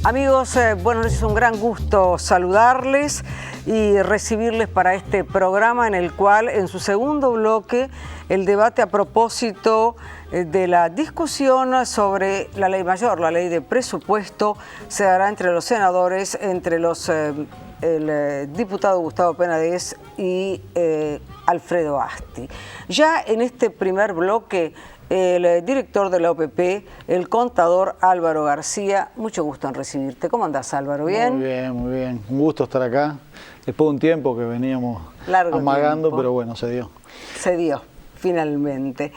Amigos, bueno, es un gran gusto saludarles y recibirles para este programa en el cual, en su segundo bloque, el debate a propósito de la discusión sobre la ley mayor, la ley de presupuesto, se dará entre los senadores, entre el diputado Gustavo Penades y Alfredo Asti. Ya en este primer bloque, el director de la OPP, el contador Álvaro García. Mucho gusto en recibirte. ¿Cómo andás, Álvaro? ¿Bien? Muy bien, muy bien. Un gusto estar acá. Después de un tiempo que veníamos amagando, pero bueno, se dio. Se dio, finalmente.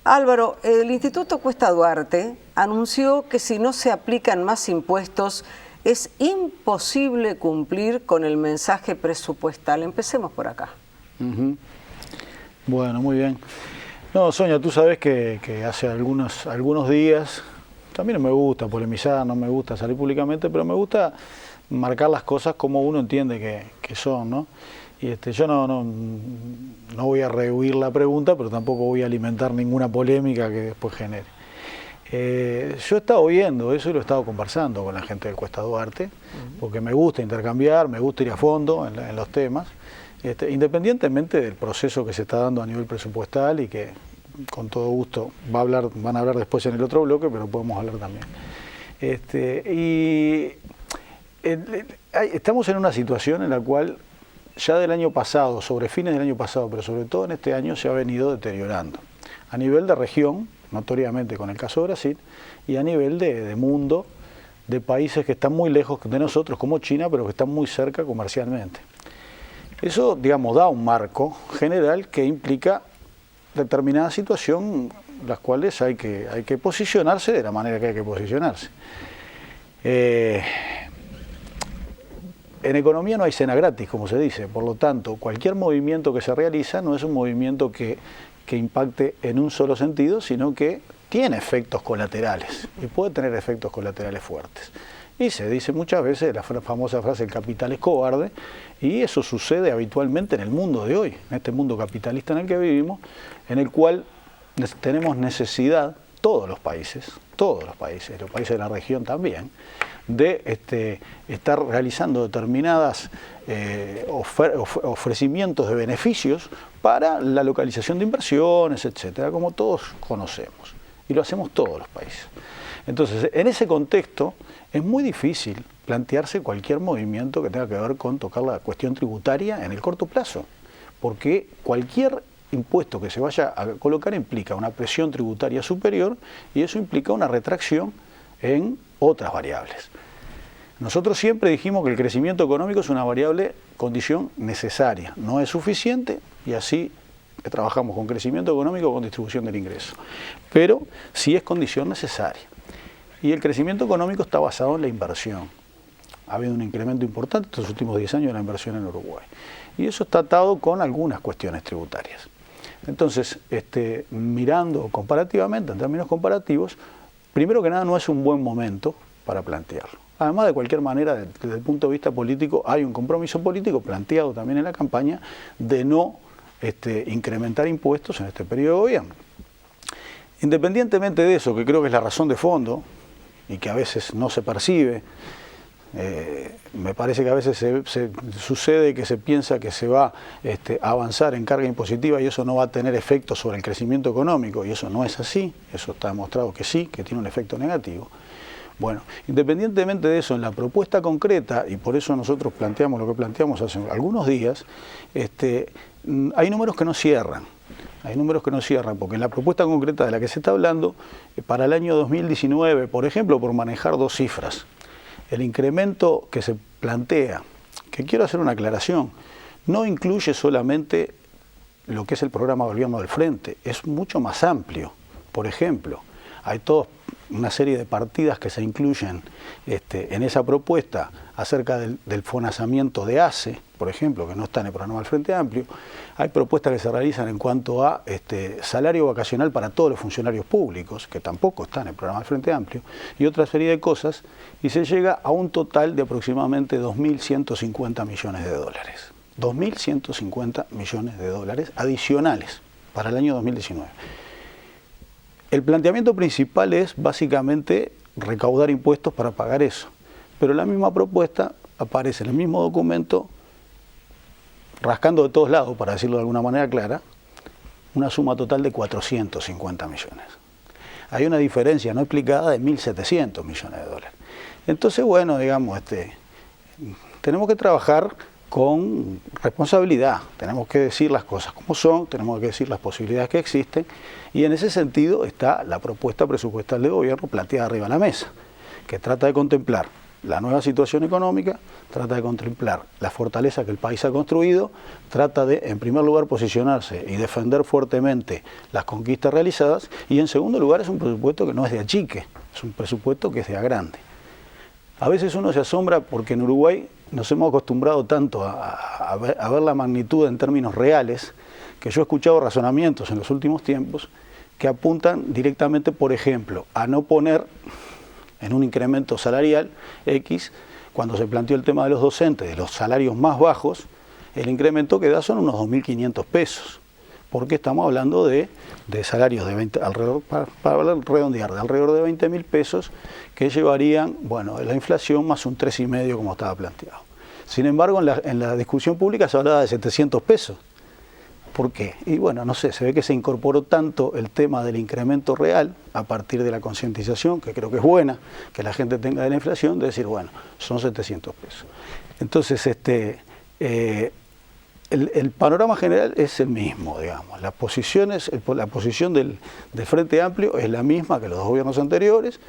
Álvaro, el Instituto Cuesta Duarte anunció que si no se aplican más impuestos, es imposible cumplir con el mensaje presupuestal. Empecemos por acá. Bueno, muy bien. No, Sonia, tú sabes que hace algunos días, también me gusta polemizar, no me gusta salir públicamente, pero me gusta marcar las cosas como uno entiende que son, ¿no? Y yo no voy a rehuir la pregunta, pero tampoco voy a alimentar ninguna polémica que después genere. Yo he estado viendo eso y lo he estado conversando con la gente del Cuesta Duarte, porque me gusta intercambiar, me gusta ir a fondo en los temas. Independientemente del proceso que se está dando a nivel presupuestal y que con todo gusto van a hablar después en el otro bloque, pero podemos hablar también. Estamos en una situación en la cual ya del año pasado, sobre fines del año pasado, pero sobre todo en este año se ha venido deteriorando. A nivel de región, notoriamente con el caso de Brasil, y a nivel de mundo, de países que están muy lejos de nosotros, como China, pero que están muy cerca comercialmente. Eso, digamos, da un marco general que implica determinada situación, las cuales hay que posicionarse de la manera que hay que posicionarse. En economía no hay cena gratis, como se dice, por lo tanto, cualquier movimiento que se realiza no es un movimiento que impacte en un solo sentido, sino que tiene efectos colaterales y puede tener efectos colaterales fuertes. Y se dice muchas veces la famosa frase, el capital es cobarde, y eso sucede habitualmente en el mundo de hoy, en este mundo capitalista en el que vivimos, en el cual tenemos necesidad, todos los países de la región también, de estar realizando determinadas ofrecimientos de beneficios para la localización de inversiones, etcétera, como todos conocemos, y lo hacemos todos los países. Entonces, en ese contexto, es muy difícil plantearse cualquier movimiento que tenga que ver con tocar la cuestión tributaria en el corto plazo, porque cualquier impuesto que se vaya a colocar implica una presión tributaria superior y eso implica una retracción en otras variables. Nosotros siempre dijimos que el crecimiento económico es una variable condición necesaria, no es suficiente y así trabajamos con crecimiento económico con distribución del ingreso, pero sí es condición necesaria. Y el crecimiento económico está basado en la inversión. Ha habido un incremento importante en los últimos 10 años de la inversión en Uruguay. Y eso está atado con algunas cuestiones tributarias. Entonces, mirando comparativamente, en términos comparativos, primero que nada no es un buen momento para plantearlo. Además, de cualquier manera, desde el punto de vista político, hay un compromiso político planteado también en la campaña de no incrementar impuestos en este periodo de gobierno. Independientemente de eso, que creo que es la razón de fondo, y que a veces no se percibe, me parece que a veces sucede que se piensa que se va a avanzar en carga impositiva y eso no va a tener efecto sobre el crecimiento económico, y eso no es así, eso está demostrado que sí, que tiene un efecto negativo. Bueno, independientemente de eso, en la propuesta concreta, y por eso nosotros planteamos lo que planteamos hace algunos días, hay números que no cierran. Hay números que no cierran, porque en la propuesta concreta de la que se está hablando, para el año 2019, por ejemplo, por manejar dos cifras, el incremento que se plantea, que quiero hacer una aclaración, no incluye solamente lo que es el programa Gobierno del Frente, es mucho más amplio. Por ejemplo, hay todos una serie de partidas que se incluyen en esa propuesta acerca del fonazamiento de ACE, por ejemplo, que no está en el programa del Frente Amplio. Hay propuestas que se realizan en cuanto a salario vacacional para todos los funcionarios públicos, que tampoco está en el programa del Frente Amplio, y otra serie de cosas, y se llega a un total de aproximadamente 2.150 millones de dólares. 2.150 millones de dólares adicionales para el año 2019. El planteamiento principal es básicamente recaudar impuestos para pagar eso, pero la misma propuesta aparece en el mismo documento, rascando de todos lados, para decirlo de alguna manera clara, una suma total de 450 millones. Hay una diferencia no explicada de 1.700 millones de dólares. Entonces, bueno, digamos, tenemos que trabajar con responsabilidad, tenemos que decir las cosas como son, tenemos que decir las posibilidades que existen, y en ese sentido está la propuesta presupuestal del gobierno planteada arriba de la mesa, que trata de contemplar la nueva situación económica, trata de contemplar la fortaleza que el país ha construido, trata de, en primer lugar, posicionarse y defender fuertemente las conquistas realizadas, y en segundo lugar es un presupuesto que no es de achique, es un presupuesto que es de agrande. A veces uno se asombra porque en Uruguay nos hemos acostumbrado tanto a ver la magnitud en términos reales, que yo he escuchado razonamientos en los últimos tiempos que apuntan directamente, por ejemplo, a no poner en un incremento salarial X, cuando se planteó el tema de los docentes, de los salarios más bajos, el incremento que da son unos 2.500 pesos, porque estamos hablando de salarios de 20, alrededor, para redondear, de alrededor de 20.000 pesos, que llevarían, bueno, la inflación más un 3,5 como estaba planteado. Sin embargo, en la discusión pública se hablaba de 700 pesos. ¿Por qué? Y bueno, no sé, se ve que se incorporó tanto el tema del incremento real a partir de la concientización, que creo que es buena, que la gente tenga de la inflación, de decir, bueno, son 700 pesos. Entonces, el panorama general es el mismo, digamos. La posición del Frente Amplio es la misma que los dos gobiernos anteriores,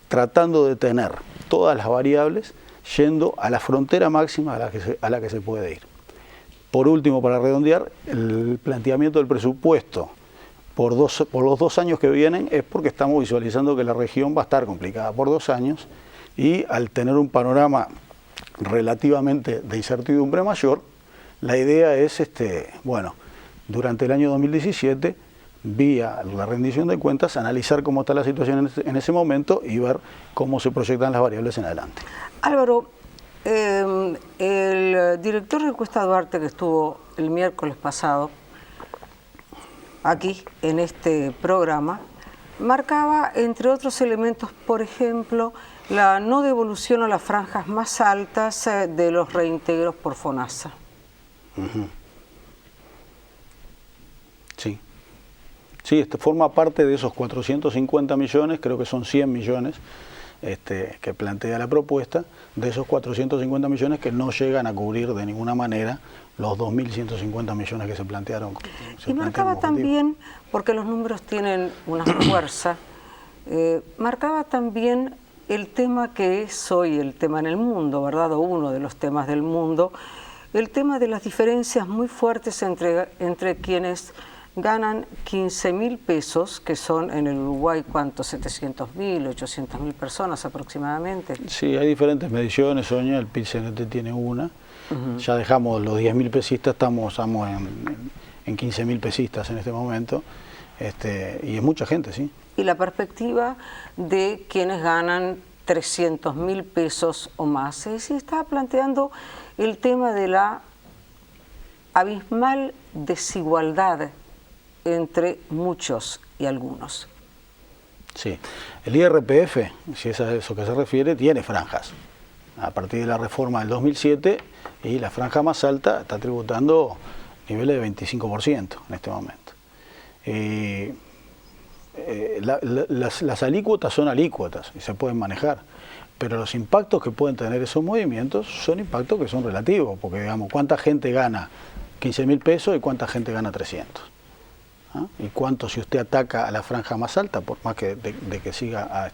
tratando de tener todas las variables yendo a la frontera máxima a la que se puede ir. Por último, para redondear, el planteamiento del presupuesto por los 2 años que vienen es porque estamos visualizando que la región va a estar complicada por 2 años, y al tener un panorama relativamente de incertidumbre mayor, la idea es, bueno, durante el año 2017, vía la rendición de cuentas, analizar cómo está la situación en ese momento y ver cómo se proyectan las variables en adelante. Álvaro, el director de Cuesta Duarte, que estuvo el miércoles pasado aquí en este programa, marcaba, entre otros elementos, por ejemplo, la no devolución a las franjas más altas de los reintegros por FONASA. Sí. Sí, forma parte de esos 450 millones, creo que son 100 millones que plantea la propuesta, de esos 450 millones que no llegan a cubrir de ninguna manera los 2.150 millones que se plantearon. Y marcaba también, porque los números tienen una fuerza, marcaba también el tema que es hoy el tema en el mundo, ¿verdad? O uno de los temas del mundo, el tema de las diferencias muy fuertes entre quienes ganan 15.000 pesos, que son en el Uruguay, ¿cuántos? 700.000, 800.000 personas aproximadamente. Sí, hay diferentes mediciones, Sonia, el PIT-CNT tiene una. Ya dejamos los 10.000 pesistas, estamos en 15.000 pesistas en este momento, y es mucha gente, sí. Y la perspectiva de quienes ganan 300.000 pesos o más, es decir, estaba planteando el tema de la abismal desigualdad entre muchos y algunos. Sí, el IRPF, si es a eso que se refiere, tiene franjas. A partir de la reforma del 2007, y la franja más alta está tributando niveles de 25% en este momento. Las alícuotas son alícuotas y se pueden manejar, pero los impactos que pueden tener esos movimientos son impactos que son relativos, porque digamos, ¿cuánta gente gana 15.000 pesos y cuánta gente gana 300? ¿Ah? Y cuánto, si usted ataca a la franja más alta, por más que de que siga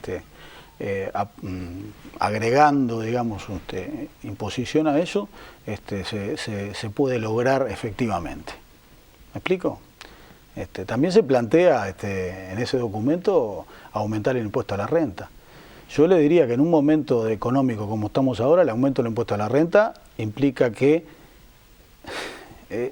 agregando, digamos, imposición a eso, se puede lograr efectivamente. ¿Me explico? También se plantea en ese documento aumentar el impuesto a la renta. Yo le diría que en un momento económico como estamos ahora, el aumento del impuesto a la renta implica que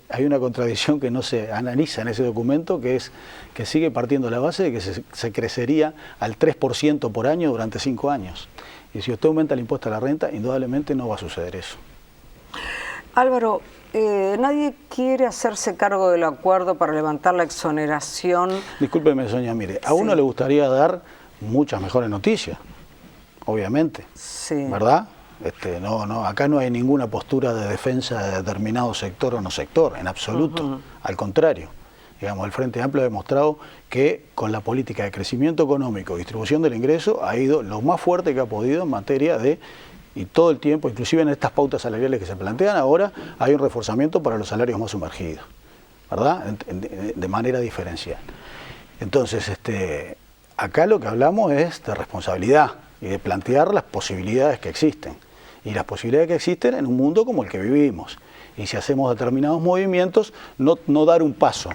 hay una contradicción que no se analiza en ese documento, que es que sigue partiendo la base de que se crecería al 3% por año durante 5 años. Y si usted aumenta el impuesto a la renta, indudablemente no va a suceder eso. Álvaro, nadie quiere hacerse cargo del acuerdo para levantar la exoneración. Discúlpeme, Sonia, mire, a uno le gustaría dar muchas mejores noticias, obviamente, ¿verdad? Acá no hay ninguna postura de defensa de determinado sector o no sector, en absoluto. Al contrario, digamos, el Frente Amplio ha demostrado que con la política de crecimiento económico y distribución del ingreso ha ido lo más fuerte que ha podido en materia de, y todo el tiempo, inclusive en estas pautas salariales que se plantean ahora, hay un reforzamiento para los salarios más sumergidos, ¿verdad? De manera diferencial. Entonces, acá lo que hablamos es de responsabilidad y de plantear las posibilidades que existen. Y las posibilidades que existen en un mundo como el que vivimos. Y si hacemos determinados movimientos, no dar un paso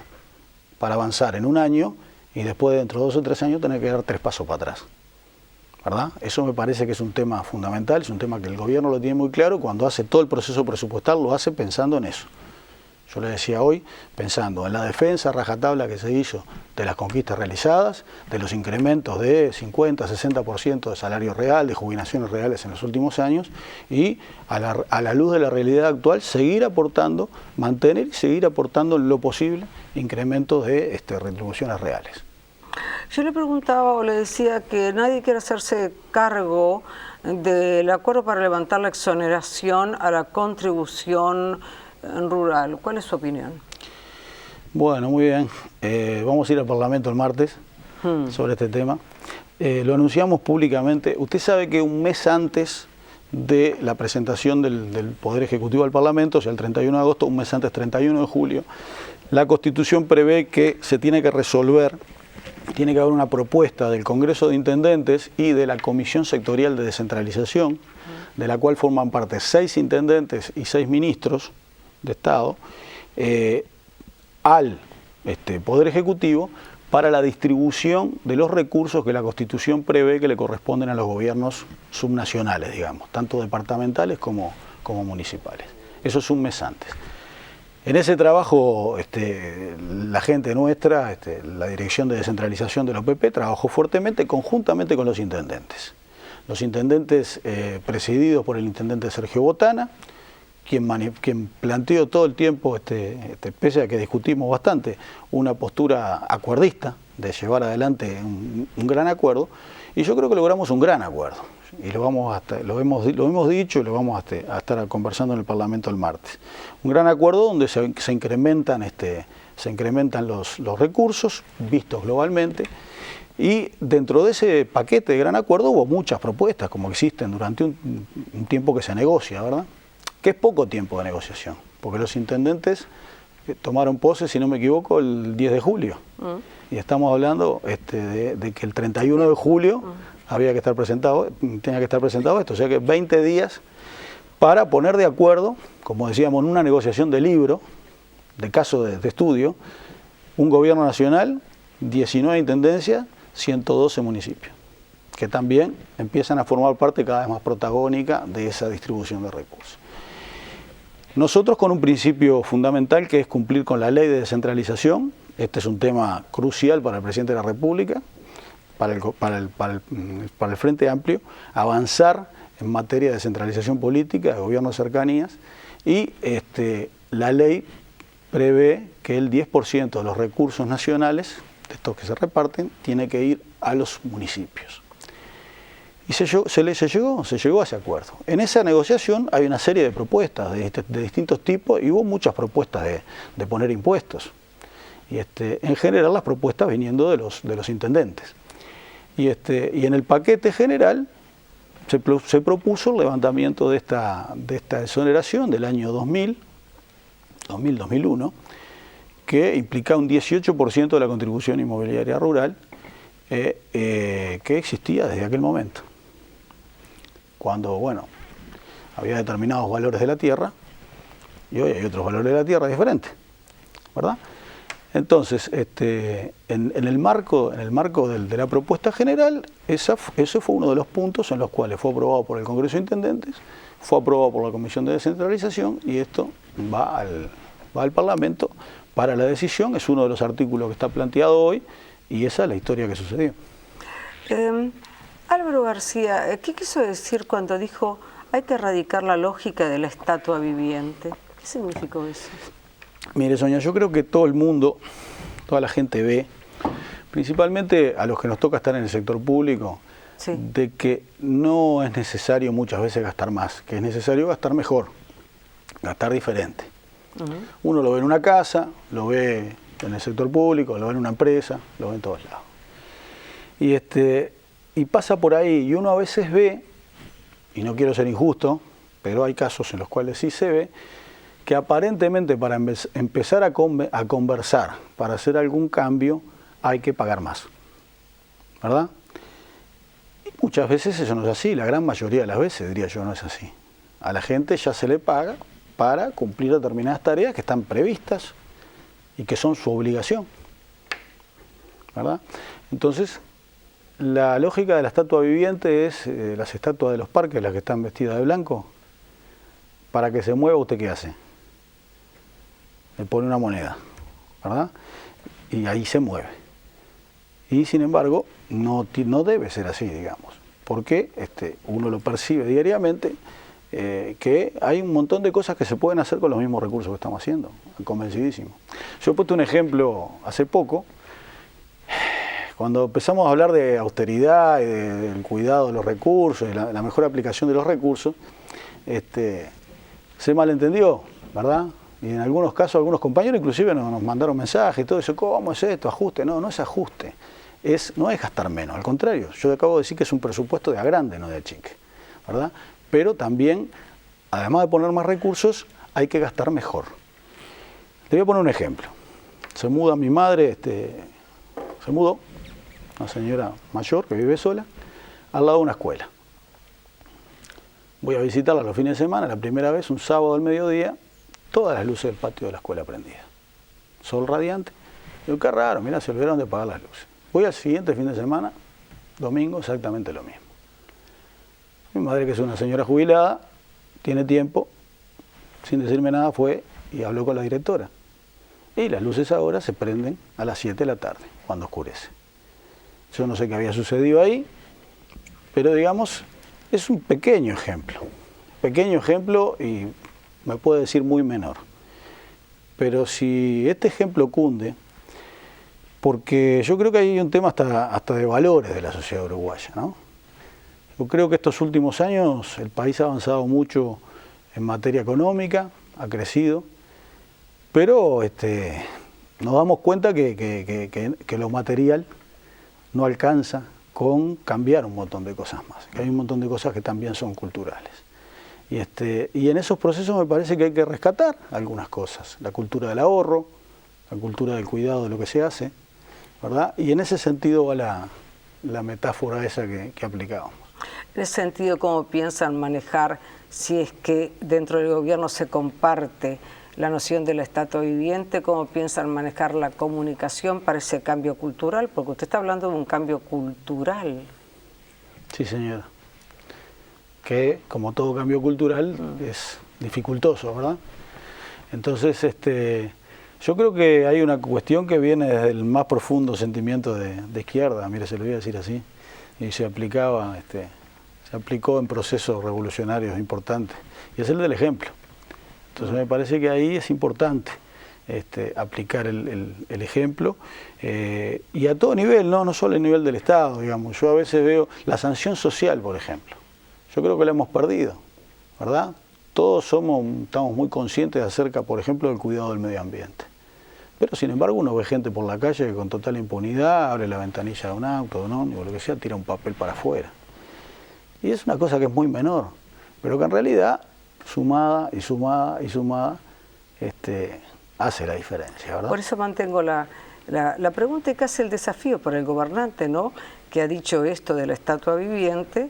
para avanzar en un año y después dentro de 2 o 3 años tener que dar 3 pasos para atrás, ¿verdad? Eso me parece que es un tema fundamental, es un tema que el gobierno lo tiene muy claro. Cuando hace todo el proceso presupuestal lo hace pensando en eso. Yo le decía hoy, pensando en la defensa rajatabla que se hizo de las conquistas realizadas, de los incrementos de 50, 60% de salario real, de jubilaciones reales en los últimos años, y a la luz de la realidad actual, seguir aportando, mantener y seguir aportando en lo posible incrementos de retribuciones reales. Yo le preguntaba o le decía que nadie quiere hacerse cargo del acuerdo para levantar la exoneración a la contribución rural. ¿Cuál es su opinión? Bueno, muy bien. Vamos a ir al Parlamento el martes sobre este tema. Lo anunciamos públicamente. Usted sabe que un mes antes de la presentación del Poder Ejecutivo al Parlamento, o sea, el 31 de agosto, un mes antes, 31 de julio, la Constitución prevé que se tiene que resolver, tiene que haber una propuesta del Congreso de Intendentes y de la Comisión Sectorial de Descentralización, de la cual forman parte 6 intendentes y 6 ministros de Estado, al Poder Ejecutivo para la distribución de los recursos que la Constitución prevé que le corresponden a los gobiernos subnacionales, digamos, tanto departamentales como municipales. Eso es un mes antes. En ese trabajo, la gente nuestra, la Dirección de Descentralización de la OPP, trabajó fuertemente, conjuntamente con los intendentes. Los intendentes presididos por el intendente Sergio Botana, quien planteó todo el tiempo, pese a que discutimos bastante, una postura acuerdista de llevar adelante un gran acuerdo, y yo creo que logramos un gran acuerdo. Y lo hemos dicho y lo vamos a estar conversando en el Parlamento el martes. Un gran acuerdo donde se incrementan los recursos vistos globalmente, y dentro de ese paquete de gran acuerdo hubo muchas propuestas, como existen durante un tiempo que se negocia, ¿verdad? Que es poco tiempo de negociación, porque los intendentes tomaron pose, si no me equivoco, el 10 de julio. Y estamos hablando de que el 31 de julio tenía que estar presentado esto, o sea que 20 días para poner de acuerdo, como decíamos, en una negociación de libro, de caso de estudio, un gobierno nacional, 19 intendencias, 112 municipios, que también empiezan a formar parte cada vez más protagónica de esa distribución de recursos. Nosotros con un principio fundamental que es cumplir con la ley de descentralización. Este es un tema crucial para el presidente de la República, para el Frente Amplio, avanzar en materia de descentralización política, de gobierno de cercanías, y la ley prevé que el 10% de los recursos nacionales, de estos que se reparten, tiene que ir a los municipios. Y se llegó a ese acuerdo. En esa negociación hay una serie de propuestas de distintos tipos, y hubo muchas propuestas de poner impuestos. Y en general las propuestas viniendo de los intendentes. Y en el paquete general se propuso el levantamiento de esta exoneración del año 2000-2001, que implica un 18% de la contribución inmobiliaria rural que existía desde aquel momento, cuando, bueno, había determinados valores de la tierra y hoy hay otros valores de la tierra diferentes, ¿verdad? Entonces, en el marco de la propuesta general, ese fue uno de los puntos en los cuales fue aprobado por el Congreso de Intendentes, fue aprobado por la Comisión de Descentralización y esto va al Parlamento para la decisión. Es uno de los artículos que está planteado hoy y esa es la historia que sucedió. Álvaro García, ¿qué quiso decir cuando dijo hay que erradicar la lógica de la estatua viviente? ¿Qué significó eso? Mire, Sonia, yo creo que todo el mundo, toda la gente ve, principalmente a los que nos toca estar en el sector público, sí, de que no es necesario muchas veces gastar más, que es necesario gastar mejor, gastar diferente. Uno lo ve en una casa, lo ve en el sector público, lo ve en una empresa, lo ve en todos lados. Y pasa por ahí, y uno a veces ve, y no quiero ser injusto, pero hay casos en los cuales sí se ve, que aparentemente para empezar a conversar, para hacer algún cambio, hay que pagar más, ¿verdad? Y muchas veces eso no es así, la gran mayoría de las veces, diría yo, no es así. A la gente ya se le paga para cumplir determinadas tareas que están previstas y que son su obligación, ¿verdad? Entonces, la lógica de la estatua viviente es las estatuas de los parques, las que están vestidas de blanco. Para que se mueva, ¿usted qué hace? Le pone una moneda, ¿verdad? Y ahí se mueve. Y sin embargo, no debe ser así, digamos, porque uno lo percibe diariamente, que hay un montón de cosas que se pueden hacer con los mismos recursos que estamos haciendo, convencidísimo. Yo he puesto un ejemplo hace poco, cuando empezamos a hablar de austeridad y del cuidado de los recursos, y la mejor aplicación de los recursos, se malentendió, ¿verdad? Y en algunos casos, algunos compañeros inclusive nos mandaron mensajes y todo eso, ¿cómo es esto? ¿Ajuste? No, no es ajuste, no es gastar menos, al contrario, yo acabo de decir que es un presupuesto de a grande, no de a chique, ¿verdad? Pero también, además de poner más recursos, hay que gastar mejor. Le voy a poner un ejemplo. Se muda mi madre, se mudó, una señora mayor que vive sola, al lado de una escuela. Voy a visitarla los fines de semana, la primera vez, un sábado al mediodía, todas las luces del patio de la escuela prendidas. Sol radiante. Digo, qué raro, mira, se olvidaron de apagar las luces. Voy al siguiente fin de semana, domingo, exactamente lo mismo. Mi madre, que es una señora jubilada, tiene tiempo, sin decirme nada, fue y habló con la directora. Y las luces ahora se prenden a las 7 de la tarde, cuando oscurece. Yo no sé qué había sucedido ahí, pero digamos, es un pequeño ejemplo y me puede decir muy menor. Pero si este ejemplo cunde, porque yo creo que hay un tema hasta de valores de la sociedad uruguaya, ¿no? Yo creo que estos últimos años el país ha avanzado mucho en materia económica, ha crecido, pero nos damos cuenta que lo material no alcanza con cambiar un montón de cosas más, que hay un montón de cosas que también son culturales. Y en esos procesos me parece que hay que rescatar algunas cosas, la cultura del ahorro, la cultura del cuidado de lo que se hace, ¿verdad? Y en ese sentido va la metáfora esa que aplicábamos. En ese sentido, ¿cómo piensan manejar, si es que dentro del gobierno se comparte la noción de la estatua viviente, cómo piensan manejar la comunicación para ese cambio cultural? Porque usted está hablando de un cambio cultural. Sí, señora. Que, como todo cambio cultural, es dificultoso, ¿verdad? Entonces, yo creo que hay una cuestión que viene desde el más profundo sentimiento de izquierda, mire, se lo voy a decir así, y se aplicó en procesos revolucionarios importantes, y es el del ejemplo. Entonces me parece que ahí es importante aplicar el ejemplo, y a todo nivel, no solo a nivel del Estado, digamos. Yo a veces veo la sanción social, por ejemplo. Yo creo que la hemos perdido, ¿verdad? Todos estamos muy conscientes acerca, por ejemplo, del cuidado del medio ambiente. Pero sin embargo uno ve gente por la calle que con total impunidad abre la ventanilla de un auto, de un ómnibus, lo que sea, tira un papel para afuera. Y es una cosa que es muy menor, pero que en realidad, sumada, hace la diferencia, ¿verdad? Por eso mantengo la pregunta y casi el desafío para el gobernante, ¿no?, que ha dicho esto de la estatua viviente.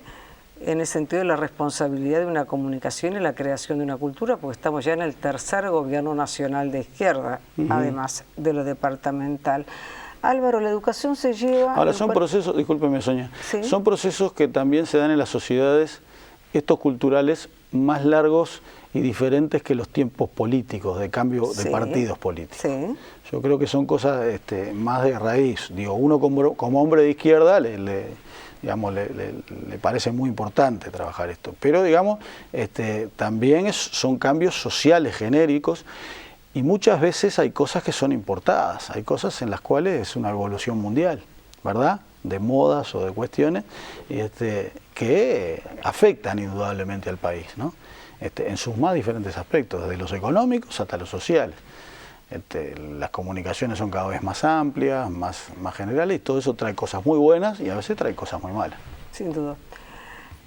en el sentido de la responsabilidad de una comunicación y la creación de una cultura, porque estamos ya en el tercer gobierno nacional de izquierda, además de lo departamental. Álvaro, la educación se lleva... Ahora, son procesos, discúlpeme Sonia, ¿Sí? son procesos que también se dan en las sociedades, estos culturales, más largos y diferentes que los tiempos políticos, de cambio de partidos políticos. Sí. Yo creo que son cosas más de raíz. Digo, uno como hombre de izquierda le parece muy importante trabajar esto. Pero, digamos, también son cambios sociales genéricos y muchas veces hay cosas que son importadas. Hay cosas en las cuales es una evolución mundial, ¿verdad? De modas o de cuestiones que afectan indudablemente al país, ¿no? En sus más diferentes aspectos, desde los económicos hasta los sociales. Las comunicaciones son cada vez más amplias, más generales, y todo eso trae cosas muy buenas y a veces trae cosas muy malas. Sin duda.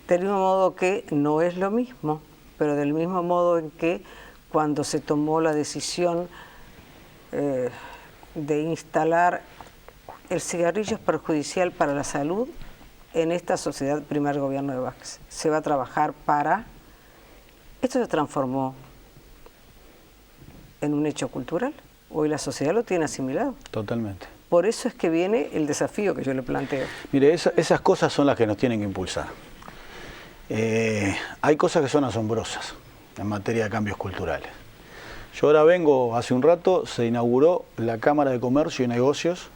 Del mismo modo que no es lo mismo, pero del mismo modo en que cuando se tomó la decisión de instalar el cigarrillo es perjudicial para la salud, en esta sociedad, primer gobierno de Vázquez, se va a trabajar para... Esto se transformó en un hecho cultural. Hoy la sociedad lo tiene asimilado. Totalmente. Por eso es que viene el desafío que yo le planteo. Mire, esas cosas son las que nos tienen que impulsar. Hay cosas que son asombrosas en materia de cambios culturales. Yo ahora vengo, hace un rato, se inauguró la Cámara de Comercio y Negocios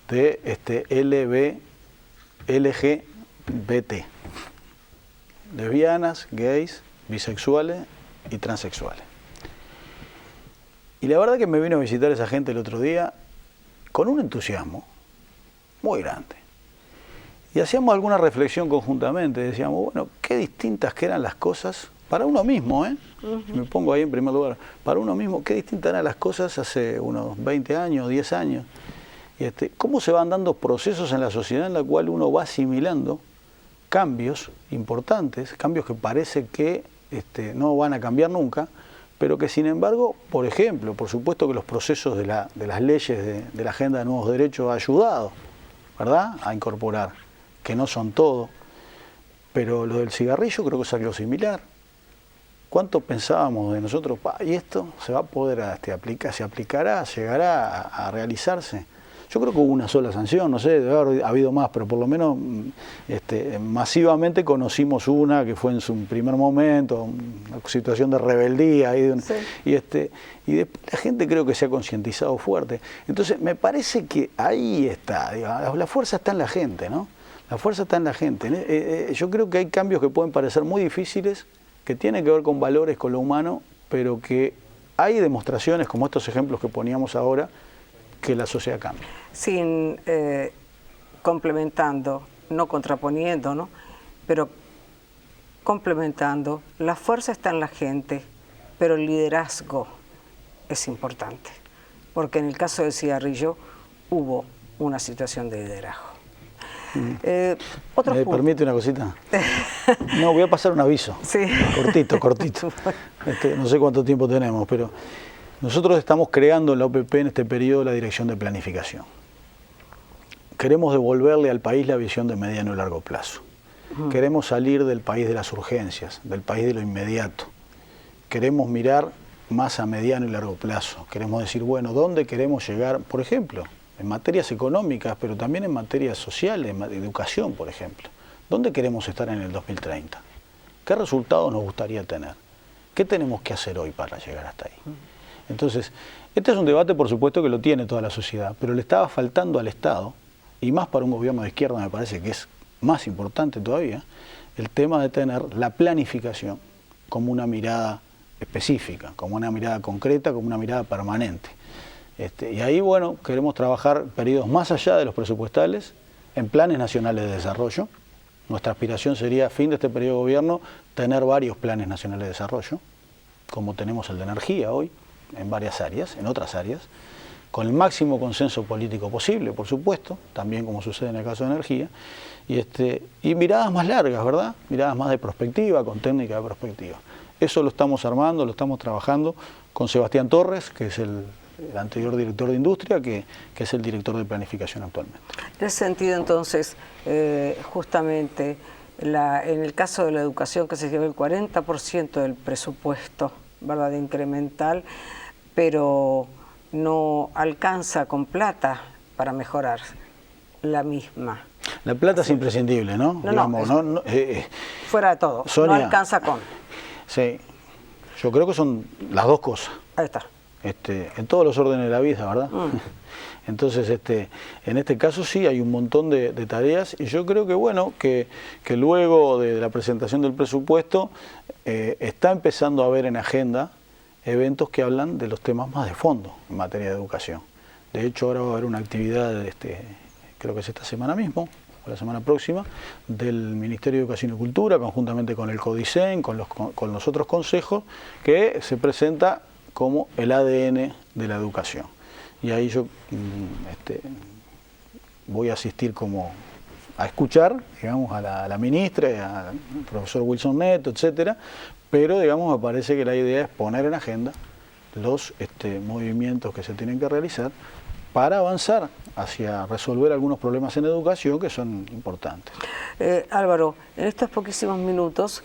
de LGBT, lesbianas, gays, bisexuales y transexuales. Y la verdad que me vino a visitar esa gente el otro día con un entusiasmo muy grande. Y hacíamos alguna reflexión conjuntamente, decíamos, bueno, qué distintas que eran las cosas para uno mismo, me pongo ahí en primer lugar, para uno mismo, qué distintas eran las cosas hace unos 20 años, 10 años. Y cómo se van dando procesos en la sociedad en la cual uno va asimilando cambios importantes, cambios que parece que no van a cambiar nunca, pero que sin embargo, por ejemplo, por supuesto que los procesos de las leyes de la Agenda de Nuevos Derechos ha ayudado, ¿verdad?, a incorporar, que no son todo, pero lo del cigarrillo creo que es algo similar. ¿Cuánto pensábamos de nosotros? ¿Y esto se va a poder aplicar? ¿Se aplicará? ¿Llegará a realizarse? Yo creo que hubo una sola sanción, no sé, debe haber habido más, pero por lo menos masivamente conocimos una que fue en su primer momento, una situación de rebeldía. Sí. Y después la gente creo que se ha concientizado fuerte. Entonces me parece que ahí está, digamos, la fuerza está en la gente, ¿no? La fuerza está en la gente. Yo creo que hay cambios que pueden parecer muy difíciles, que tienen que ver con valores, con lo humano, pero que hay demostraciones, como estos ejemplos que poníamos ahora, que la sociedad cambia. Sin complementando, no contraponiendo, ¿no?, pero complementando, la fuerza está en la gente, pero el liderazgo es importante, porque en el caso del cigarrillo hubo una situación de liderazgo. ¿Me permite una cosita? No, voy a pasar un aviso. Sí. Cortito. No sé cuánto tiempo tenemos, pero nosotros estamos creando en la OPP en este periodo la Dirección de Planificación. Queremos devolverle al país la visión de mediano y largo plazo. Queremos salir del país de las urgencias, del país de lo inmediato. Queremos mirar más a mediano y largo plazo. Queremos decir, bueno, ¿dónde queremos llegar? Por ejemplo, en materias económicas, pero también en materias sociales, en educación, por ejemplo. ¿Dónde queremos estar en el 2030? ¿Qué resultados nos gustaría tener? ¿Qué tenemos que hacer hoy para llegar hasta ahí? Entonces, este es un debate, por supuesto, que lo tiene toda la sociedad, pero le estaba faltando al Estado, y más para un gobierno de izquierda me parece que es más importante todavía, el tema de tener la planificación como una mirada específica, como una mirada concreta, como una mirada permanente. Y ahí, bueno, queremos trabajar periodos más allá de los presupuestales, en planes nacionales de desarrollo. Nuestra aspiración sería, a fin de este periodo de gobierno, tener varios planes nacionales de desarrollo, como tenemos el de energía hoy, en varias áreas, en otras áreas, con el máximo consenso político posible, por supuesto, también como sucede en el caso de energía, y miradas más largas, ¿verdad? Miradas más de prospectiva, con técnica de prospectiva. Eso lo estamos armando, lo estamos trabajando con Sebastián Torres, que es el anterior director de Industria, que es el director de Planificación actualmente. En ese sentido, entonces, justamente, en el caso de la educación, que se lleva el 40% del presupuesto, ¿verdad?, incremental, pero no alcanza con plata para mejorar la misma. La plata es imprescindible, ¿no? Fuera de todo, Sonia, no alcanza con. Sí, yo creo que son las dos cosas. Ahí está. En todos los órdenes de la vida, ¿verdad? Entonces, en este caso sí hay un montón de tareas, y yo creo que, bueno, que luego de la presentación del presupuesto está empezando a haber en agenda eventos que hablan de los temas más de fondo en materia de educación. De hecho, ahora va a haber una actividad, creo que es esta semana mismo, o la semana próxima, del Ministerio de Educación y Cultura, conjuntamente con el CODICEN, con los otros consejos, que se presenta como el ADN de la educación. Y ahí yo voy a asistir a escuchar, digamos, a la ministra, al profesor Wilson Neto, etcétera, pero, digamos, me parece que la idea es poner en agenda los movimientos que se tienen que realizar para avanzar hacia resolver algunos problemas en educación que son importantes. Álvaro, en estos poquísimos minutos,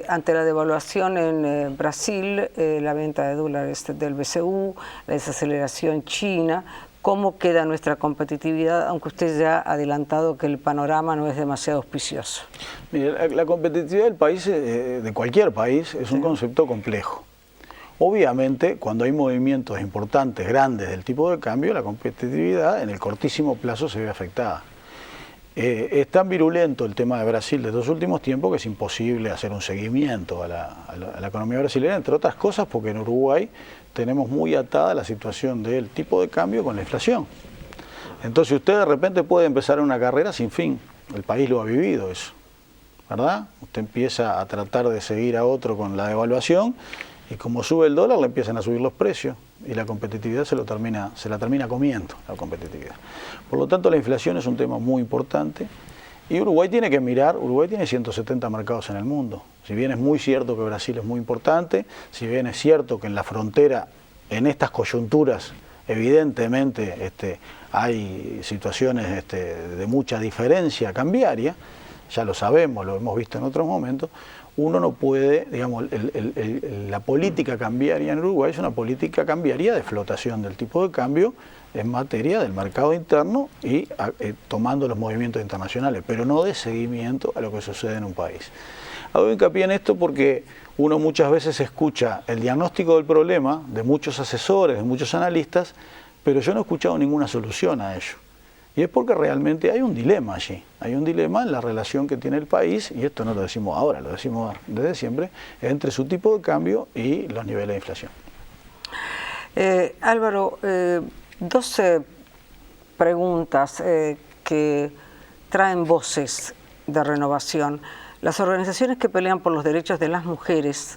ante la devaluación en Brasil, la venta de dólares del BCU, la desaceleración china, ¿cómo queda nuestra competitividad, aunque usted ya ha adelantado que el panorama no es demasiado auspicioso? Mire, la competitividad del país, de cualquier país, es un concepto complejo. Obviamente, cuando hay movimientos importantes, grandes del tipo de cambio, la competitividad en el cortísimo plazo se ve afectada. Es tan virulento el tema de Brasil de estos últimos tiempos que es imposible hacer un seguimiento a la economía brasileña, entre otras cosas porque en Uruguay tenemos muy atada la situación del tipo de cambio con la inflación. Entonces usted de repente puede empezar una carrera sin fin, el país lo ha vivido eso, ¿verdad? Usted empieza a tratar de seguir a otro con la devaluación, y como sube el dólar le empiezan a subir los precios y la competitividad se la termina comiendo, la competitividad. Por lo tanto, la inflación es un tema muy importante y Uruguay tiene que mirar, Uruguay tiene 170 mercados en el mundo. Si bien es muy cierto que Brasil es muy importante, si bien es cierto que en la frontera, en estas coyunturas, evidentemente hay situaciones de mucha diferencia cambiaria, ya lo sabemos, lo hemos visto en otros momentos. Uno no puede, digamos, la política cambiaria en Uruguay es una política cambiaria de flotación del tipo de cambio en materia del mercado interno y tomando los movimientos internacionales, pero no de seguimiento a lo que sucede en un país. Hago hincapié en esto porque uno muchas veces escucha el diagnóstico del problema de muchos asesores, de muchos analistas, pero yo no he escuchado ninguna solución a ello. Y es porque realmente hay un dilema allí, hay un dilema en la relación que tiene el país, y esto no lo decimos ahora, lo decimos desde siempre, entre su tipo de cambio y los niveles de inflación. Álvaro, 12 preguntas que traen voces de renovación. Las organizaciones que pelean por los derechos de las mujeres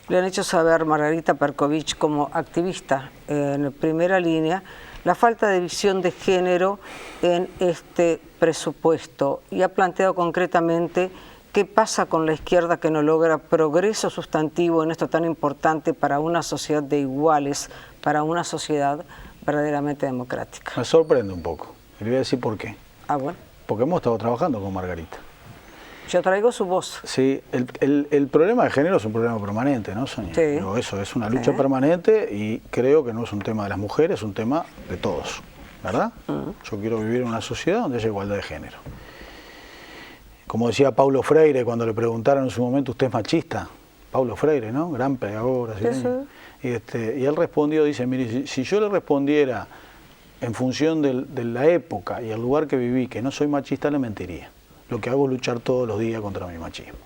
le han hecho saber a Margarita Perkovich como activista en primera línea la falta de visión de género en este presupuesto y ha planteado concretamente qué pasa con la izquierda que no logra progreso sustantivo en esto tan importante para una sociedad de iguales, para una sociedad verdaderamente democrática. Me sorprende un poco, y le voy a decir por qué. Ah, bueno. Porque hemos estado trabajando con Margarita. Yo traigo su voz. Sí, el problema de género es un problema permanente, ¿no, Sonia? Sí. Pero eso es una lucha permanente y creo que no es un tema de las mujeres, es un tema de todos, ¿verdad? Yo quiero vivir en una sociedad donde haya igualdad de género. Como decía Paulo Freire cuando le preguntaron en su momento, ¿usted es machista? Paulo Freire, ¿no? Gran pedagogo brasileño. Y él respondió, dice, mire, si yo le respondiera en función de la época y el lugar que viví que no soy machista, le mentiría. Lo que hago es luchar todos los días contra mi machismo.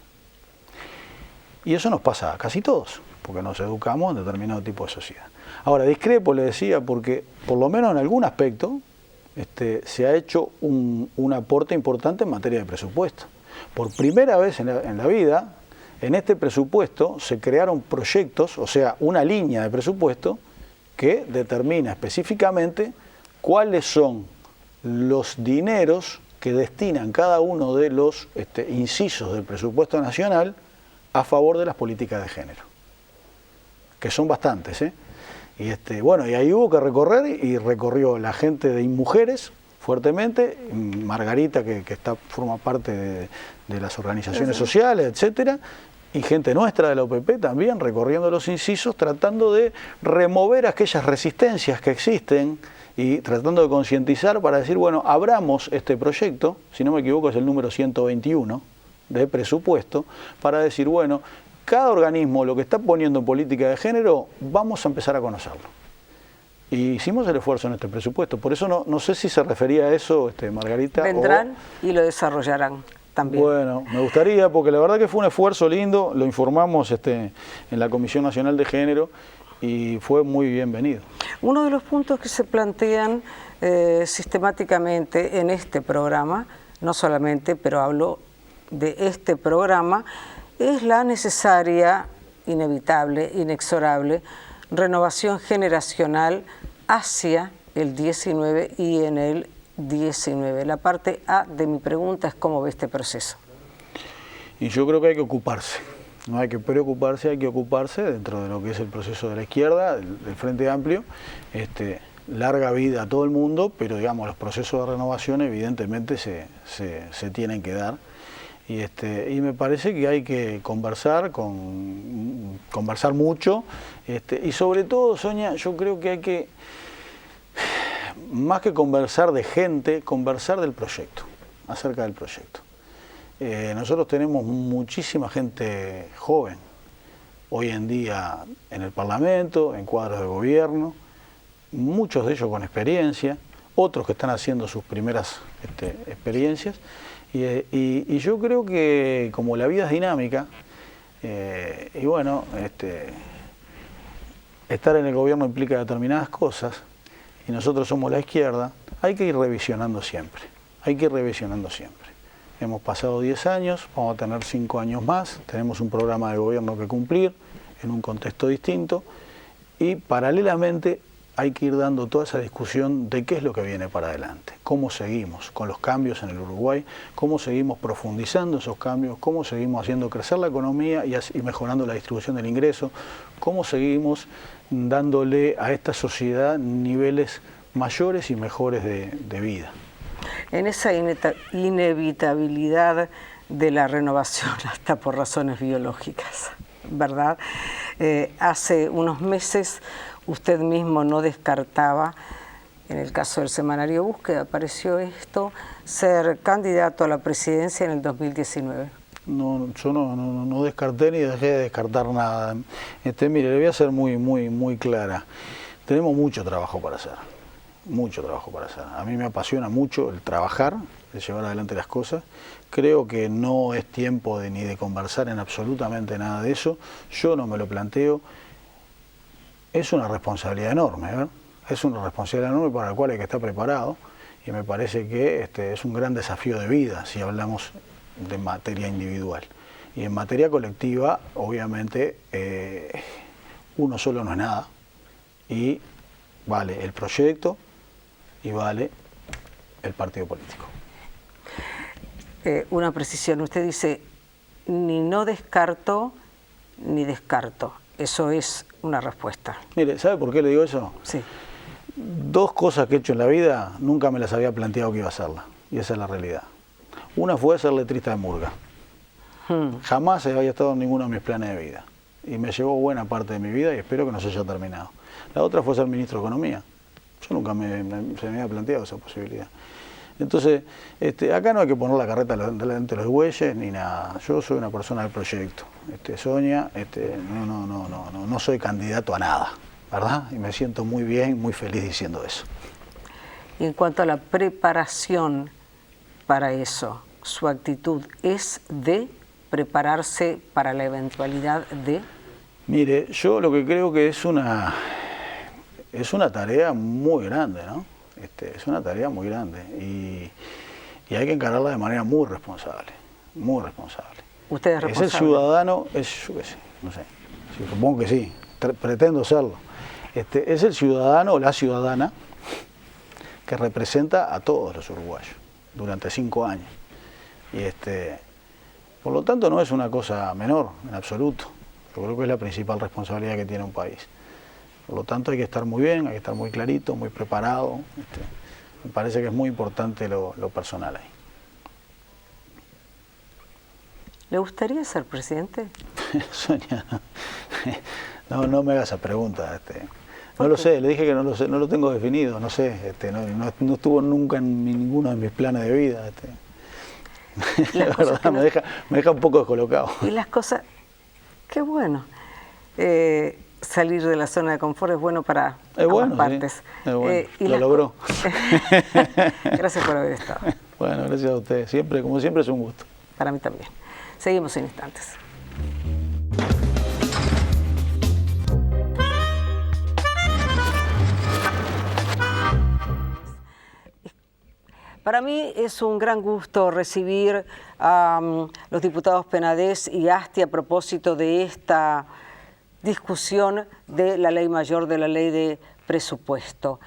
Y eso nos pasa a casi todos, porque nos educamos en determinado tipo de sociedad. Ahora, discrepo, le decía, porque por lo menos en algún aspecto se ha hecho un aporte importante en materia de presupuesto. Por primera vez en la vida, en este presupuesto se crearon proyectos, o sea, una línea de presupuesto que determina específicamente cuáles son los dineros que destinan cada uno de los incisos del presupuesto nacional a favor de las políticas de género, que son bastantes, ¿eh? Y bueno, y ahí hubo que recorrer y recorrió la gente de Mujeres, fuertemente, Margarita, que forma parte de las organizaciones sociales, etcétera, y gente nuestra de la UPP también recorriendo los incisos, tratando de remover aquellas resistencias que existen y tratando de concientizar para decir, bueno, abramos este proyecto, si no me equivoco es el número 121 de presupuesto, para decir, bueno, cada organismo lo que está poniendo en política de género, vamos a empezar a conocerlo. Y hicimos el esfuerzo en este presupuesto, por eso no sé si se refería a eso, Margarita. Vendrán y lo desarrollarán también. Bueno, me gustaría, porque la verdad que fue un esfuerzo lindo, lo informamos en la Comisión Nacional de Género y fue muy bienvenido. Uno de los puntos que se plantean sistemáticamente en este programa, no solamente, pero hablo de este programa, es la necesaria, inevitable, inexorable renovación generacional hacia el 19 y en el 19. La parte A de mi pregunta es cómo ve este proceso. Y yo creo que hay que ocuparse, no hay que preocuparse, hay que ocuparse dentro de lo que es el proceso de la izquierda, del Frente Amplio, larga vida a todo el mundo, pero digamos los procesos de renovación evidentemente se tienen que dar. Y me parece que hay que conversar mucho, y sobre todo, Sonia, yo creo que hay que, más que conversar de gente, conversar del proyecto, acerca del proyecto. Nosotros tenemos muchísima gente joven, hoy en día en el Parlamento, en cuadros de gobierno, muchos de ellos con experiencia, otros que están haciendo sus primeras experiencias, y yo creo que como la vida es dinámica, y bueno, estar en el gobierno implica determinadas cosas, y nosotros somos la izquierda, hay que ir revisionando siempre, Hemos pasado 10 años, vamos a tener 5 años más, tenemos un programa de gobierno que cumplir en un contexto distinto, y paralelamente hay que ir dando toda esa discusión de qué es lo que viene para adelante, cómo seguimos con los cambios en el Uruguay, cómo seguimos profundizando esos cambios, cómo seguimos haciendo crecer la economía y mejorando la distribución del ingreso, cómo seguimos dándole a esta sociedad niveles mayores y mejores de vida. En esa inevitabilidad de la renovación, hasta por razones biológicas, ¿verdad? Hace unos meses usted mismo no descartaba, en el caso del semanario Búsqueda apareció esto, ser candidato a la presidencia en el 2019. No, yo no descarté ni dejé de descartar nada. Mire, le voy a ser muy clara. Tenemos mucho trabajo para hacer, A mí me apasiona mucho el trabajar, el llevar adelante las cosas. Creo que no es tiempo ni de conversar en absolutamente nada de eso. Yo no me lo planteo. Es una responsabilidad enorme, ¿verdad? Es una responsabilidad enorme para la cual hay que estar preparado, y me parece que es un gran desafío de vida si hablamos de materia individual. Y en materia colectiva, obviamente, uno solo no es nada, y vale el proyecto y vale el partido político. Una precisión, usted dice, ni no descarto, ni descarto. Eso es una respuesta. Mire, ¿sabe por qué le digo eso? Sí. 2 cosas que he hecho en la vida, nunca me las había planteado que iba a hacerlas, y esa es la realidad. Una fue ser letrista de murga. Jamás había estado en ninguno de mis planes de vida, y me llevó buena parte de mi vida y espero que no se haya terminado. La otra fue ser ministro de Economía. Yo nunca se me había planteado esa posibilidad. Entonces, acá no hay que poner la carreta delante de los bueyes ni nada. Yo soy una persona del proyecto. Sonia, no soy candidato a nada, ¿verdad? Y me siento muy bien, muy feliz diciendo eso. Y en cuanto a la preparación para eso, ¿su actitud es de prepararse para la eventualidad de? Mire, yo lo que creo que es una tarea muy grande, ¿no? Es una tarea muy grande y hay que encararla de manera muy responsable, muy responsable. ¿Usted es responsable? Es el ciudadano, yo qué sé, no sé, supongo que sí, pretendo serlo. Es el ciudadano o la ciudadana que representa a todos los uruguayos durante 5 años. Y por lo tanto no es una cosa menor en absoluto. Yo creo que es la principal responsabilidad que tiene un país. Por lo tanto hay que estar muy bien, hay que estar muy clarito, muy preparado, Me parece que es muy importante lo personal ahí. ¿Le gustaría ser presidente? Sonia, no me hagas esa pregunta. No lo sé, le dije que no lo sé, no lo tengo definido, no sé, no estuvo nunca en ninguno de mis planes de vida. La verdad, me deja un poco descolocado. Y las cosas, qué bueno. Salir de la zona de confort es bueno para ambas partes. Sí, es bueno. Lo logró. Gracias por haber estado. Bueno, gracias a usted. Siempre, como siempre, es un gusto. Para mí también. Seguimos en instantes. Para mí es un gran gusto recibir a los diputados Penades y Asti a propósito de esta discusión de la ley mayor, de la ley de presupuesto.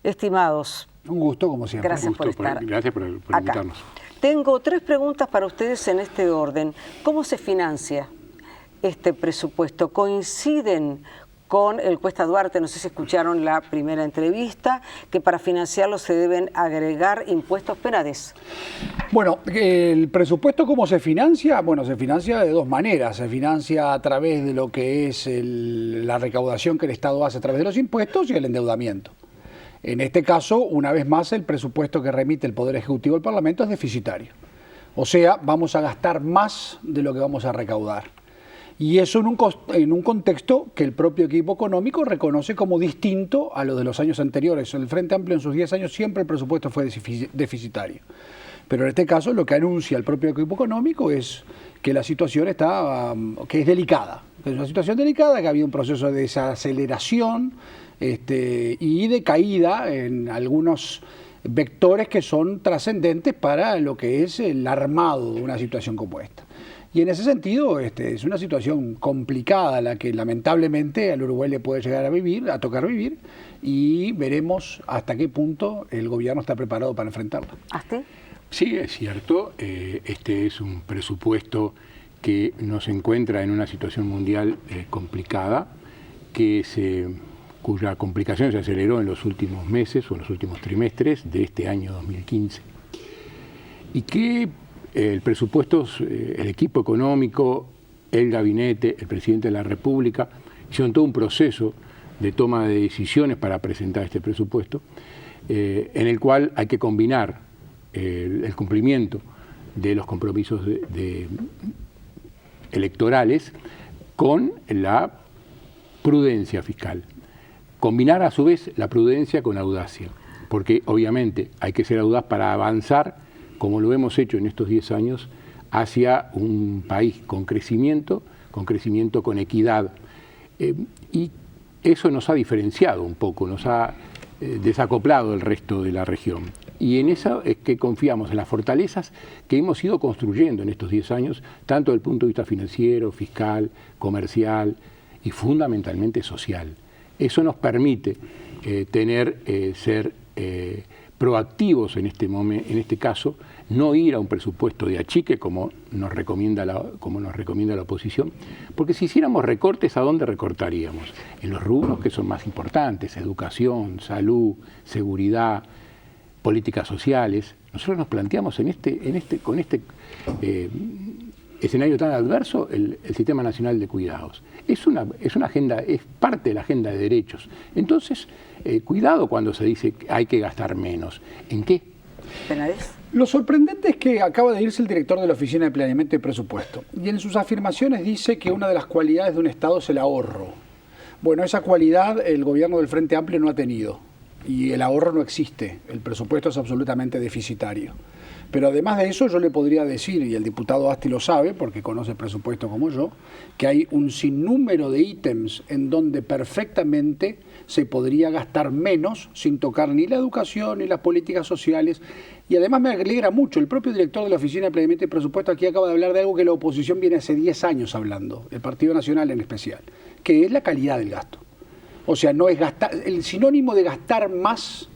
Estimados, un gusto, como siempre. Gracias por estar. Gracias por invitarnos. Tengo 3 preguntas para ustedes en este orden. ¿Cómo se financia este presupuesto? ¿Coinciden con el Cuesta Duarte? No sé si escucharon la primera entrevista, que para financiarlo se deben agregar impuestos Penades. Bueno, el presupuesto, ¿cómo se financia? Bueno, se financia de 2 maneras. Se financia a través de lo que es la recaudación que el Estado hace a través de los impuestos y el endeudamiento. En este caso, una vez más, el presupuesto que remite el Poder Ejecutivo al Parlamento es deficitario. O sea, vamos a gastar más de lo que vamos a recaudar. Y eso en un contexto que el propio equipo económico reconoce como distinto a lo de los años anteriores. El Frente Amplio en sus 10 años siempre el presupuesto fue deficitario. Pero en este caso lo que anuncia el propio equipo económico es que la situación que es delicada. Es una situación delicada, que ha habido un proceso de desaceleración y de caída en algunos vectores que son trascendentes para lo que es el armado de una situación como esta. Y en ese sentido es una situación complicada la que lamentablemente al Uruguay le puede llegar a tocar vivir, y veremos hasta qué punto el gobierno está preparado para enfrentarla. ¿Asti? Sí, es cierto. Este es un presupuesto que nos encuentra en una situación mundial complicada, cuya complicación se aceleró en los últimos meses o en los últimos trimestres de este año 2015. Y que el presupuesto, el equipo económico, el gabinete, el presidente de la República, hicieron todo un proceso de toma de decisiones para presentar este presupuesto, en el cual hay que combinar el cumplimiento de los compromisos electorales con la prudencia fiscal. Combinar a su vez la prudencia con audacia, porque obviamente hay que ser audaz para avanzar, como lo hemos hecho en estos 10 años, hacia un país con crecimiento con equidad. Y eso nos ha diferenciado un poco, nos ha desacoplado del resto de la región. Y en eso es que confiamos, en las fortalezas que hemos ido construyendo en estos 10 años, tanto desde el punto de vista financiero, fiscal, comercial y fundamentalmente social. Eso nos permite ser proactivos en este caso, no ir a un presupuesto de achique como nos recomienda la oposición, porque si hiciéramos recortes, ¿a dónde recortaríamos? En los rubros que son más importantes: educación, salud, seguridad, políticas sociales. Nosotros nos planteamos con este escenario tan adverso el Sistema Nacional de Cuidados. Es una agenda, es parte de la agenda de derechos. Entonces, cuidado cuando se dice que hay que gastar menos. ¿En qué? ¿Penades? Lo sorprendente es que acaba de irse el director de la Oficina de Planeamiento y Presupuesto, y en sus afirmaciones dice que una de las cualidades de un Estado es el ahorro. Bueno, esa cualidad el gobierno del Frente Amplio no ha tenido, y el ahorro no existe, el presupuesto es absolutamente deficitario. Pero además de eso, yo le podría decir, y el diputado Asti lo sabe, porque conoce el presupuesto como yo, que hay un sinnúmero de ítems en donde perfectamente se podría gastar menos sin tocar ni la educación ni las políticas sociales. Y además me alegra mucho, el propio director de la Oficina de Planeamiento y Presupuesto aquí acaba de hablar de algo que la oposición viene hace 10 años hablando, el Partido Nacional en especial, que es la calidad del gasto. O sea, no es gastar, el sinónimo de gastar más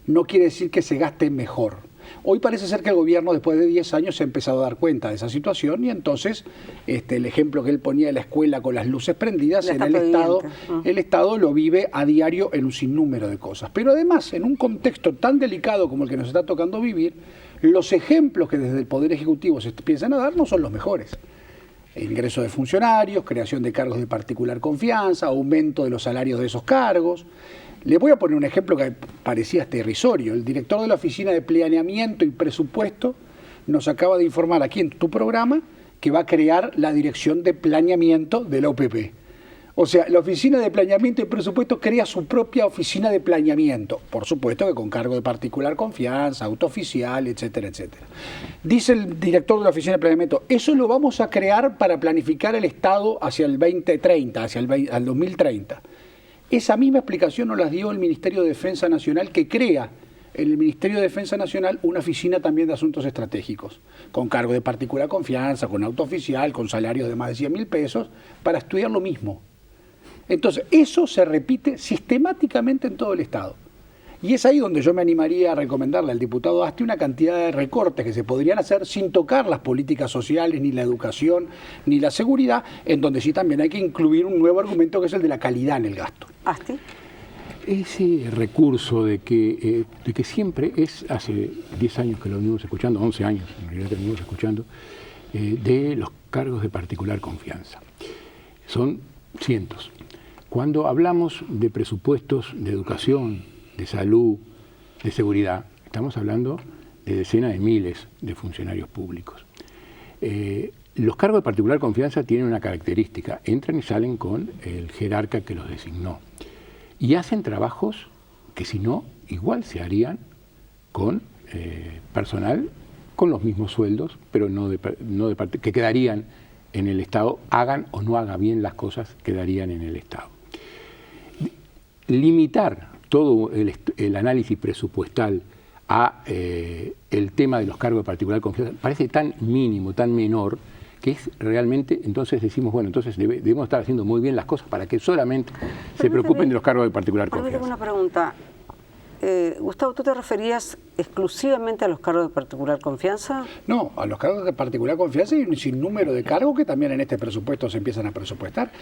no quiere decir que se gaste mejor. Hoy parece ser que el gobierno, después de 10 años, se ha empezado a dar cuenta de esa situación y entonces el ejemplo que él ponía de la escuela con las luces prendidas, en el Estado lo vive a diario en un sinnúmero de cosas. Pero además, en un contexto tan delicado como el que nos está tocando vivir, los ejemplos que desde el Poder Ejecutivo se empiezan a dar no son los mejores. Ingreso de funcionarios, creación de cargos de particular confianza, aumento de los salarios de esos cargos. Le voy a poner un ejemplo que parecía hasta irrisorio. El director de la Oficina de Planeamiento y Presupuesto nos acaba de informar aquí en tu programa que va a crear la Dirección de Planeamiento de la OPP. O sea, la Oficina de Planeamiento y Presupuesto crea su propia oficina de planeamiento, por supuesto que con cargo de particular confianza, auto oficial, etcétera, etcétera. Dice el director de la Oficina de Planeamiento, eso lo vamos a crear para planificar el Estado hacia el 2030, al 2030. Esa misma explicación nos la dio el Ministerio de Defensa Nacional, que crea en el Ministerio de Defensa Nacional una oficina también de asuntos estratégicos, con cargo de particular confianza, con auto oficial, con salarios de más de 100.000 pesos, para estudiar lo mismo. Entonces, eso se repite sistemáticamente en todo el Estado. Y es ahí donde yo me animaría a recomendarle al diputado Asti una cantidad de recortes que se podrían hacer sin tocar las políticas sociales, ni la educación, ni la seguridad, en donde sí también hay que incluir un nuevo argumento que es el de la calidad en el gasto. Asti. Ese recurso de que siempre es, hace 10 años que lo venimos escuchando, 11 años en realidad que lo venimos escuchando, de los cargos de particular confianza. Son cientos. Cuando hablamos de presupuestos de educación, de salud, de seguridad, estamos hablando de decenas de miles de funcionarios públicos. Los cargos de particular confianza tienen una característica, entran y salen con el jerarca que los designó. Y hacen trabajos que si no, igual se harían con personal con los mismos sueldos, pero que quedarían en el Estado, hagan o no haga bien las cosas, quedarían en el Estado. Limitar todo el análisis presupuestal a el tema de los cargos de particular confianza parece tan mínimo, tan menor, que es realmente, entonces decimos, bueno, entonces debemos estar haciendo muy bien las cosas para que solamente se preocupen de los cargos de particular confianza. Tengo una pregunta. Gustavo, ¿tú te referías exclusivamente a los cargos de particular confianza? No, a los cargos de particular confianza hay un sinnúmero de cargos que también en este presupuesto se empiezan a presupuestar.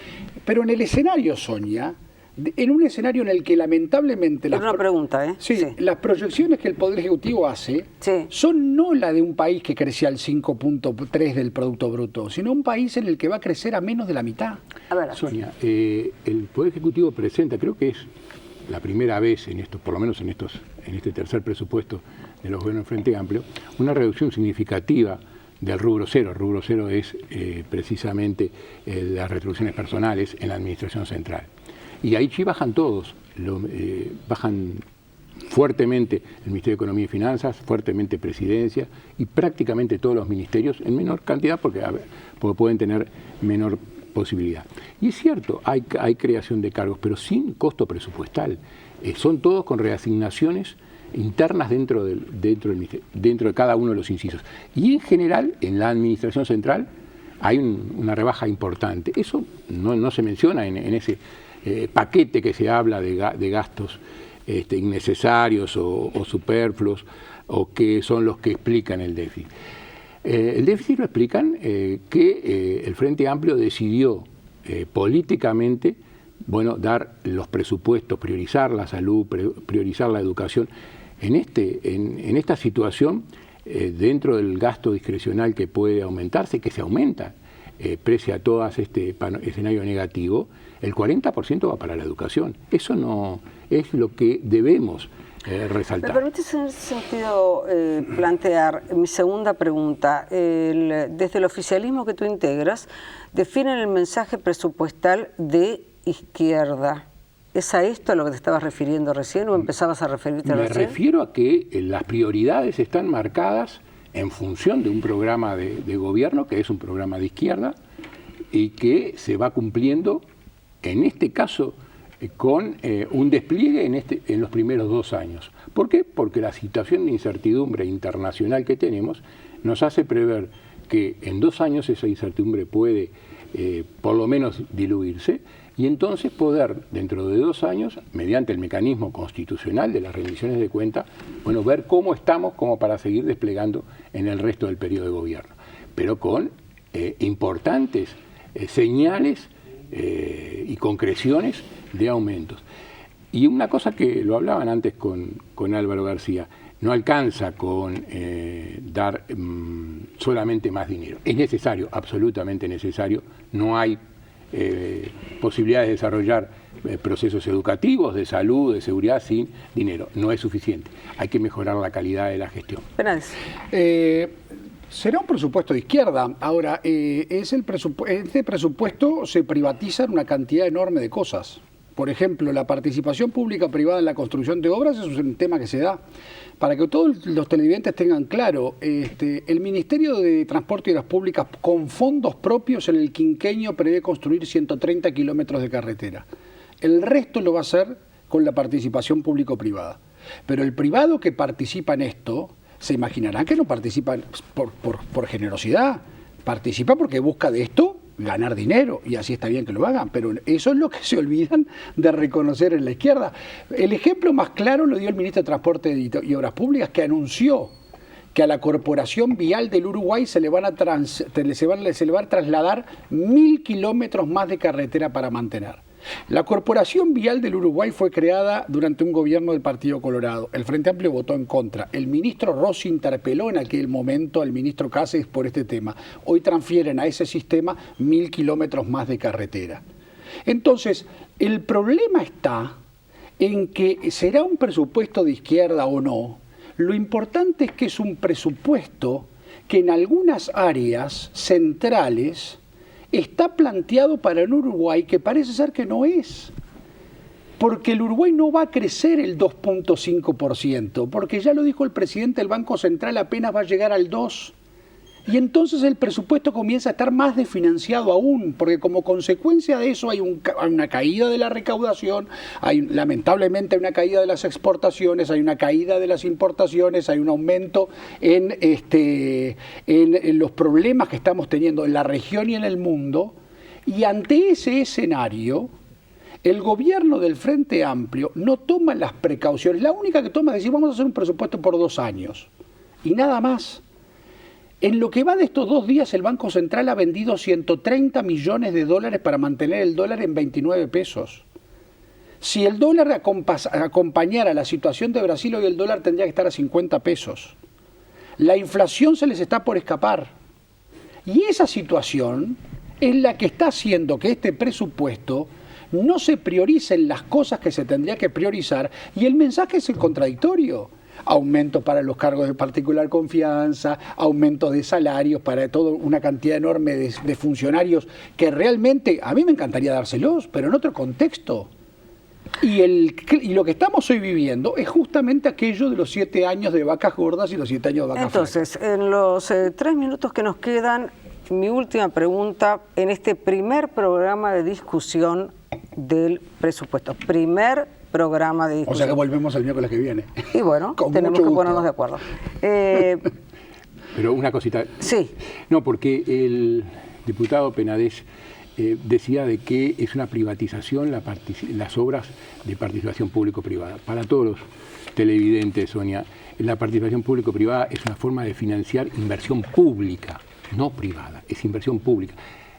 Pero en el escenario, Sonia, en un escenario en el que lamentablemente una pregunta, ¿eh? Sí, las proyecciones que el Poder Ejecutivo hace son no la de un país que crecía al 5.3 del Producto Bruto, sino un país en el que va a crecer a menos de la mitad. A ver, Sonia, el Poder Ejecutivo presenta, creo que es la primera vez en esto, por lo menos en este tercer presupuesto de los gobiernos del Frente Amplio, una reducción significativa del rubro cero. El rubro cero es precisamente las retribuciones personales en la Administración Central. Y ahí sí bajan todos, bajan fuertemente el Ministerio de Economía y Finanzas, fuertemente Presidencia y prácticamente todos los ministerios en menor cantidad porque pueden tener menor posibilidad. Y es cierto, hay creación de cargos, pero sin costo presupuestal. Son todos con reasignaciones internas dentro de cada uno de los incisos. Y en general, en la Administración Central, hay una rebaja importante. Eso no se menciona en ese paquete que se habla de gastos innecesarios o superfluos, o que son los que explican el déficit. El déficit lo explican que el Frente Amplio decidió políticamente dar los presupuestos, priorizar la salud, priorizar la educación. En esta situación, dentro del gasto discrecional que puede aumentarse, que se aumenta, pese a todo este escenario negativo, el 40% va para la educación. Eso no es lo que debemos resaltar. ¿Me permites en ese sentido plantear mi segunda pregunta? Desde el oficialismo que tú integras, definen el mensaje presupuestal de izquierda. ¿Es a esto a lo que te estabas refiriendo recién o empezabas a referirte recién? Me refiero a que las prioridades están marcadas en función de un programa de gobierno, que es un programa de izquierda, y que se va cumpliendo, en este caso, con un despliegue en los primeros 2 años. ¿Por qué? Porque la situación de incertidumbre internacional que tenemos nos hace prever que en 2 años esa incertidumbre puede por lo menos diluirse, y entonces poder, dentro de 2 años, mediante el mecanismo constitucional de las rendiciones de cuentas, bueno, ver cómo estamos como para seguir desplegando en el resto del periodo de gobierno, pero con importantes señales y concreciones de aumentos. Y una cosa que lo hablaban antes con Álvaro García, no alcanza con dar solamente más dinero. Es necesario, absolutamente necesario. No hay posibilidades de desarrollar procesos educativos, de salud, de seguridad sin dinero. No es suficiente. Hay que mejorar la calidad de la gestión. Penales. Será un presupuesto de izquierda. Ahora, este presupuesto se privatiza en una cantidad enorme de cosas. Por ejemplo, la participación pública-privada en la construcción de obras es un tema que se da. Para que todos los televidentes tengan claro, el Ministerio de Transporte y Obras Públicas, con fondos propios en el quinquenio, prevé construir 130 kilómetros de carretera. El resto lo va a hacer con la participación público-privada. Pero el privado que participa en esto, se imaginarán que no participa por generosidad, participa porque busca de esto ganar dinero, y así está bien que lo hagan, pero eso es lo que se olvidan de reconocer en la izquierda. El ejemplo más claro lo dio el ministro de Transporte y Obras Públicas, que anunció que a la Corporación Vial del Uruguay se le van a trasladar 1.000 kilómetros más de carretera para mantener. La Corporación Vial del Uruguay fue creada durante un gobierno del Partido Colorado. El Frente Amplio votó en contra. El ministro Rossi interpeló en aquel momento al ministro Cáceres por este tema. Hoy transfieren a ese sistema 1.000 kilómetros más de carretera. Entonces, el problema está en que será un presupuesto de izquierda o no. Lo importante es que es un presupuesto que en algunas áreas centrales está planteado para el Uruguay, que parece ser que no es. Porque el Uruguay no va a crecer el 2.5%, porque ya lo dijo el presidente del Banco Central, apenas va a llegar al 2%. Y entonces el presupuesto comienza a estar más desfinanciado aún, porque como consecuencia de eso hay una caída de la recaudación, lamentablemente hay una caída de las exportaciones, hay una caída de las importaciones, hay un aumento en los problemas que estamos teniendo en la región y en el mundo. Y ante ese escenario, el gobierno del Frente Amplio no toma las precauciones. La única que toma es decir, vamos a hacer un presupuesto por 2 años. Y nada más. En lo que va de estos 2 días, el Banco Central ha vendido 130 millones de dólares para mantener el dólar en 29 pesos. Si el dólar acompañara la situación de Brasil, hoy el dólar tendría que estar a 50 pesos. La inflación se les está por escapar. Y esa situación es la que está haciendo que este presupuesto no se prioricen las cosas que se tendría que priorizar, y el mensaje es el contradictorio. Aumento para los cargos de particular confianza, aumento de salarios para toda una cantidad enorme de funcionarios que realmente a mí me encantaría dárselos, pero en otro contexto. Y lo que estamos hoy viviendo es justamente aquello de los 7 años de vacas gordas y los 7 años de vacas flacas. Entonces, en los 3 minutos que nos quedan, mi última pregunta en este primer programa de discusión del presupuesto. Primer programa de discusión. O sea que volvemos el miércoles que viene. Y bueno, tenemos que ponernos de acuerdo. Pero una cosita. Sí. No, porque el diputado Penades decía de que es una privatización las obras de participación público-privada. Para todos los televidentes, Sonia, la participación público-privada es una forma de financiar inversión pública, no privada, es inversión pública.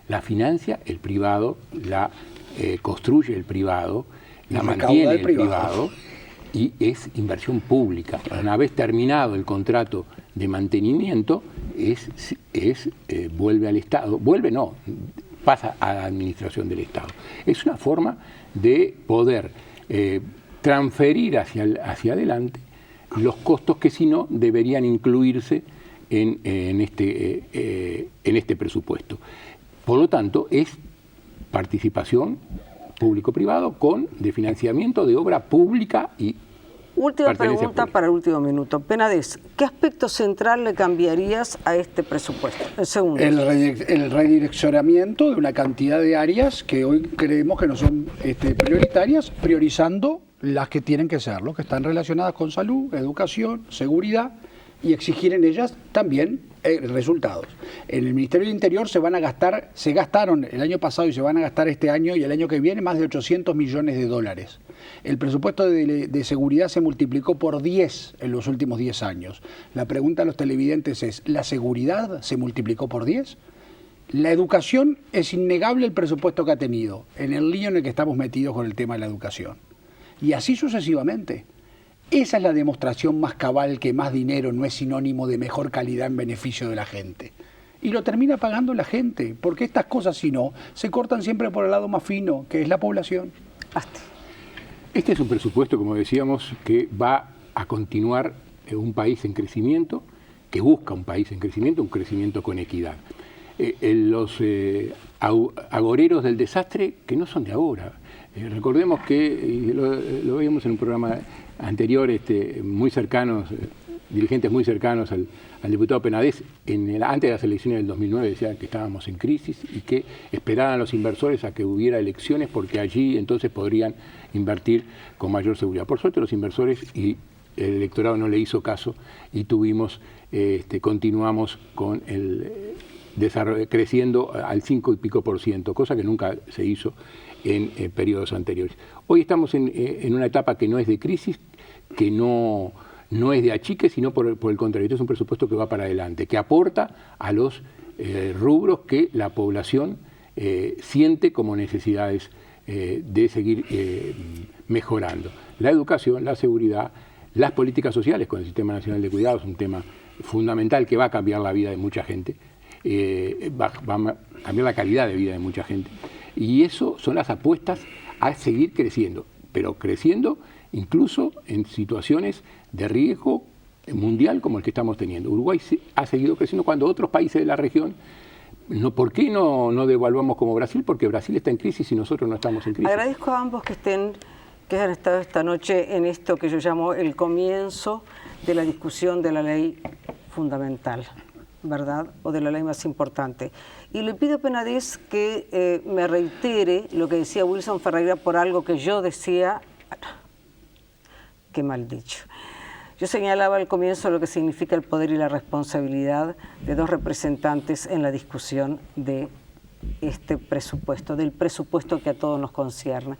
La financia el privado, la construye el privado, la mantiene el privado y es inversión pública. Una vez terminado el contrato de mantenimiento, vuelve al Estado, pasa a la administración del Estado. Es una forma de poder transferir hacia adelante los costos que si no deberían incluirse en este presupuesto. Por lo tanto, es participación público-privado de financiamiento de obra pública y última pregunta pública. Para el último minuto. Penades, ¿qué aspecto central le cambiarías a este presupuesto? En segundos. El redireccionamiento de una cantidad de áreas que hoy creemos que no son prioritarias, priorizando las que tienen que serlo, que están relacionadas con salud, educación, seguridad y exigir en ellas también resultados. En el Ministerio del Interior se gastaron el año pasado y se van a gastar este año y el año que viene más de 800 millones de dólares. El presupuesto de seguridad se multiplicó por 10 en los últimos 10 años. La pregunta a los televidentes es, ¿la seguridad se multiplicó por 10? La educación es innegable el presupuesto que ha tenido, en el lío en el que estamos metidos con el tema de la educación. Y así sucesivamente. Esa es la demostración más cabal que más dinero no es sinónimo de mejor calidad en beneficio de la gente. Y lo termina pagando la gente, porque estas cosas, si no, se cortan siempre por el lado más fino, que es la población. Este es un presupuesto, como decíamos, que va a continuar un país en crecimiento, que busca un país en crecimiento, un crecimiento con equidad. Los agoreros del desastre, que no son de ahora. Recordemos que, lo veíamos en un programa anterior, muy cercanos, dirigentes muy cercanos al diputado Penades, antes de las elecciones del 2009 decían que estábamos en crisis y que esperaban a los inversores a que hubiera elecciones porque allí entonces podrían invertir con mayor seguridad. Por suerte los inversores y el electorado no le hizo caso y continuamos con el desarrollo, creciendo al 5 y pico %, cosa que nunca se hizo en periodos anteriores. Hoy estamos en una etapa que no es de crisis, que no es de achique, sino por el contrario. Este es un presupuesto que va para adelante, que aporta a los rubros que la población siente como necesidades de seguir mejorando. La educación, la seguridad, las políticas sociales con el Sistema Nacional de Cuidados, un tema fundamental que va a cambiar la vida de mucha gente, va a cambiar la calidad de vida de mucha gente. Y eso son las apuestas a seguir creciendo, pero creciendo incluso en situaciones de riesgo mundial como el que estamos teniendo. Uruguay ha seguido creciendo cuando otros países de la región, ¿por qué no devaluamos como Brasil? Porque Brasil está en crisis y nosotros no estamos en crisis. Agradezco a ambos que hayan estado esta noche en esto que yo llamo el comienzo de la discusión de la ley fundamental, ¿verdad? O de la ley más importante. Y le pido a Penades que me reitere lo que decía Wilson Ferreira por algo que yo decía. Qué mal dicho. Yo señalaba al comienzo lo que significa el poder y la responsabilidad de dos representantes en la discusión de este presupuesto, del presupuesto que a todos nos concierne.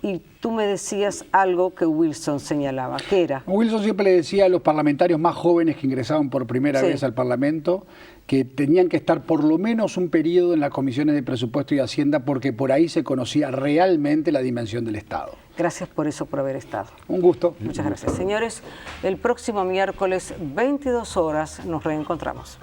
Y tú me decías algo que Wilson señalaba, ¿qué era? Wilson siempre le decía a los parlamentarios más jóvenes que ingresaban por primera vez al Parlamento que tenían que estar por lo menos un periodo en las comisiones de presupuesto y Hacienda porque por ahí se conocía realmente la dimensión del Estado. Gracias por eso, por haber estado. Un gusto. Muchas gracias. Señores, el próximo miércoles, 22 horas, nos reencontramos.